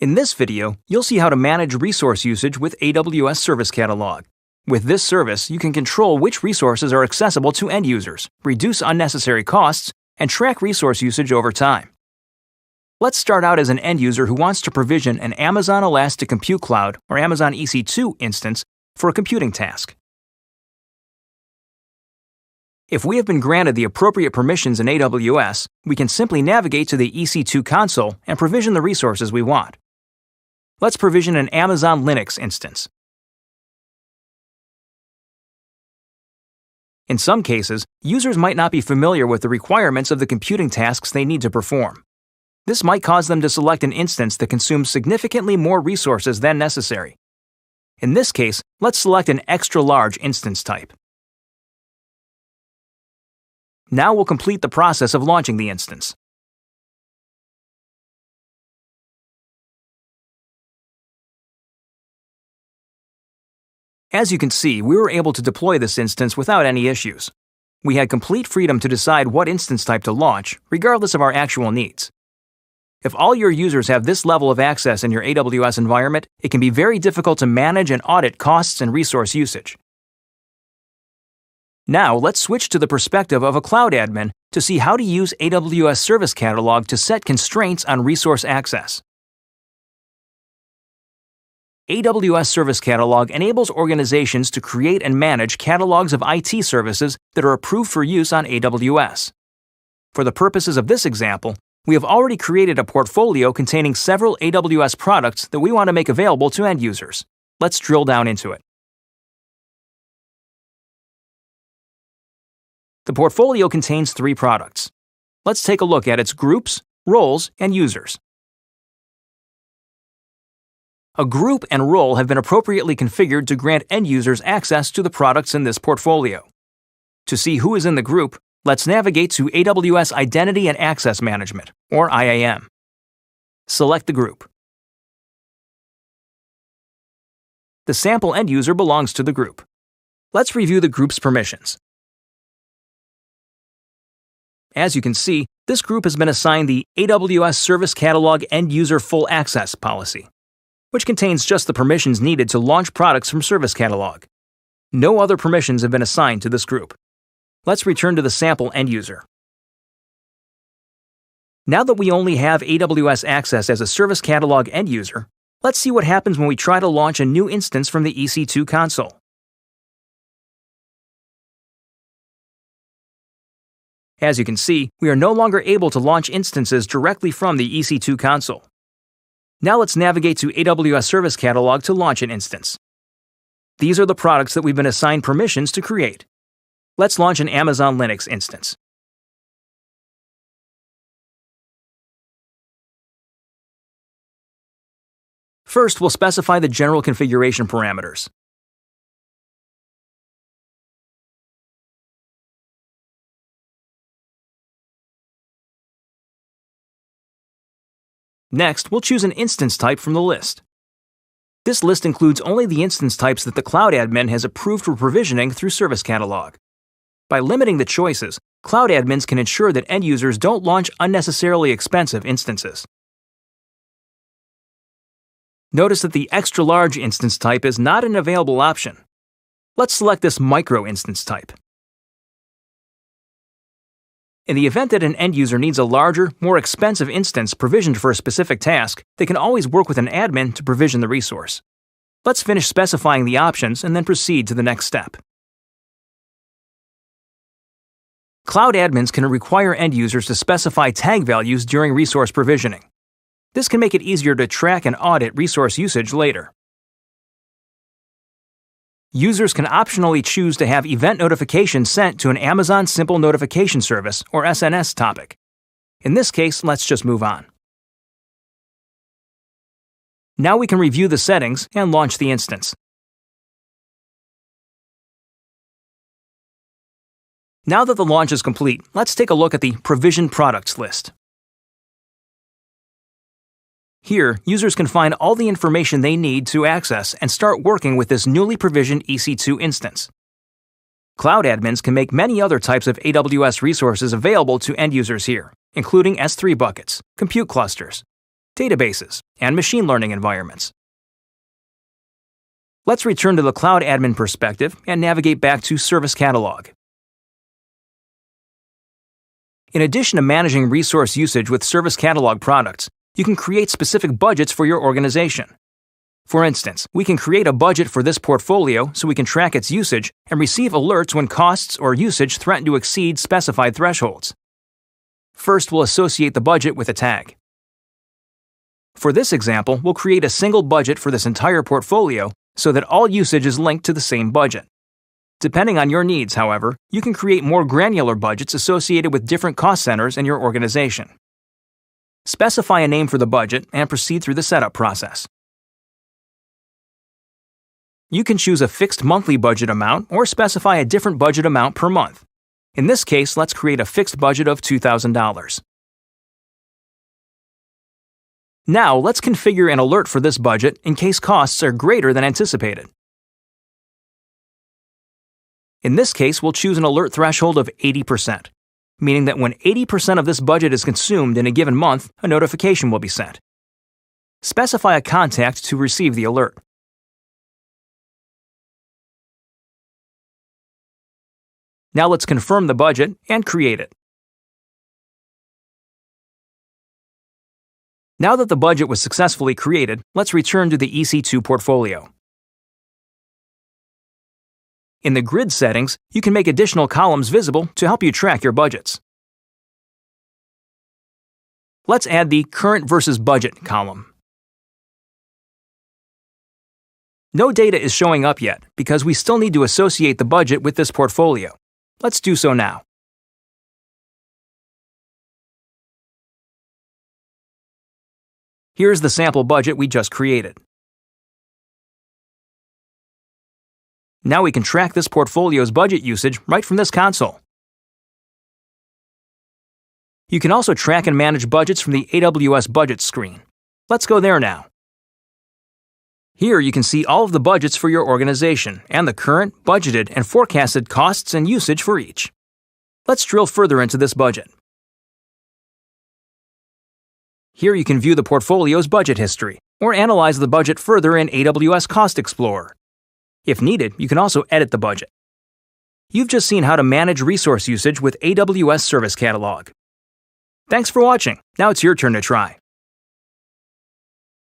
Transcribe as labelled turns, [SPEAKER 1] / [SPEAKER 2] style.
[SPEAKER 1] In this video, you'll see how to manage resource usage with AWS Service Catalog. With this service, you can control which resources are accessible to end users, reduce unnecessary costs, and track resource usage over time. Let's start out as an end user who wants to provision an Amazon Elastic Compute Cloud or Amazon EC2 instance for a computing task. If we have been granted the appropriate permissions in AWS, we can simply navigate to the EC2 console and provision the resources we want. Let's provision an Amazon Linux instance. In some cases, users might not be familiar with the requirements of the computing tasks they need to perform. This might cause them to select an instance that consumes significantly more resources than necessary. In this case, let's select an extra-large instance type. Now we'll complete the process of launching the instance. As you can see, we were able to deploy this instance without any issues. We had complete freedom to decide what instance type to launch, regardless of our actual needs. If all your users have this level of access in your AWS environment, it can be very difficult to manage and audit costs and resource usage. Now, let's switch to the perspective of a cloud admin to see how to use AWS Service Catalog to set constraints on resource access. AWS Service Catalog enables organizations to create and manage catalogs of IT services that are approved for use on AWS. For the purposes of this example, we have already created a portfolio containing several AWS products that we want to make available to end users. Let's drill down into it. The portfolio contains 3 products. Let's take a look at its groups, roles, and users. A group and role have been appropriately configured to grant end users access to the products in this portfolio. To see who is in the group, let's navigate to AWS Identity and Access Management, or IAM. Select the group. The sample end user belongs to the group. Let's review the group's permissions. As you can see, this group has been assigned the AWS Service Catalog End User Full Access policy, which contains just the permissions needed to launch products from Service Catalog. No other permissions have been assigned to this group. Let's return to the sample end user. Now that we only have AWS access as a Service Catalog end user, let's see what happens when we try to launch a new instance from the EC2 console. As you can see, we are no longer able to launch instances directly from the EC2 console. Now let's navigate to AWS Service Catalog to launch an instance. These are the products that we've been assigned permissions to create. Let's launch an Amazon Linux instance. First, we'll specify the general configuration parameters. Next, we'll choose an instance type from the list. This list includes only the instance types that the cloud admin has approved for provisioning through Service Catalog. By limiting the choices, cloud admins can ensure that end users don't launch unnecessarily expensive instances. Notice that the extra-large instance type is not an available option. Let's select this micro instance type. In the event that an end user needs a larger, more expensive instance provisioned for a specific task, they can always work with an admin to provision the resource. Let's finish specifying the options and then proceed to the next step. Cloud admins can require end users to specify tag values during resource provisioning. This can make it easier to track and audit resource usage later. Users can optionally choose to have event notifications sent to an Amazon Simple Notification Service, or SNS topic. In this case, let's just move on. Now we can review the settings and launch the instance. Now that the launch is complete, let's take a look at the Provision Products list. Here, users can find all the information they need to access and start working with this newly provisioned EC2 instance. Cloud admins can make many other types of AWS resources available to end users here, including S3 buckets, compute clusters, databases, and machine learning environments. Let's return to the Cloud Admin perspective and navigate back to Service Catalog. In addition to managing resource usage with Service Catalog products, you can create specific budgets for your organization. For instance, we can create a budget for this portfolio so we can track its usage and receive alerts when costs or usage threaten to exceed specified thresholds. First, we'll associate the budget with a tag. For this example, we'll create a single budget for this entire portfolio so that all usage is linked to the same budget. Depending on your needs, however, you can create more granular budgets associated with different cost centers in your organization. Specify a name for the budget and proceed through the setup process. You can choose a fixed monthly budget amount or specify a different budget amount per month. In this case, let's create a fixed budget of $2,000. Now, let's configure an alert for this budget in case costs are greater than anticipated. In this case, we'll choose an alert threshold of 80%, meaning that when 80% of this budget is consumed in a given month, a notification will be sent. Specify a contact to receive the alert. Now let's confirm the budget and create it. Now that the budget was successfully created, let's return to the EC2 portfolio. In the grid settings, you can make additional columns visible to help you track your budgets. Let's add the Current versus Budget column. No data is showing up yet because we still need to associate the budget with this portfolio. Let's do so now. Here's the sample budget we just created. Now we can track this portfolio's budget usage right from this console. You can also track and manage budgets from the AWS Budget screen. Let's go there now. Here you can see all of the budgets for your organization and the current, budgeted, and forecasted costs and usage for each. Let's drill further into this budget. Here you can view the portfolio's budget history, or analyze the budget further in AWS Cost Explorer. If needed, you can also edit the budget. You've just seen how to manage resource usage with AWS Service Catalog. Thanks for watching. Now it's your turn to try.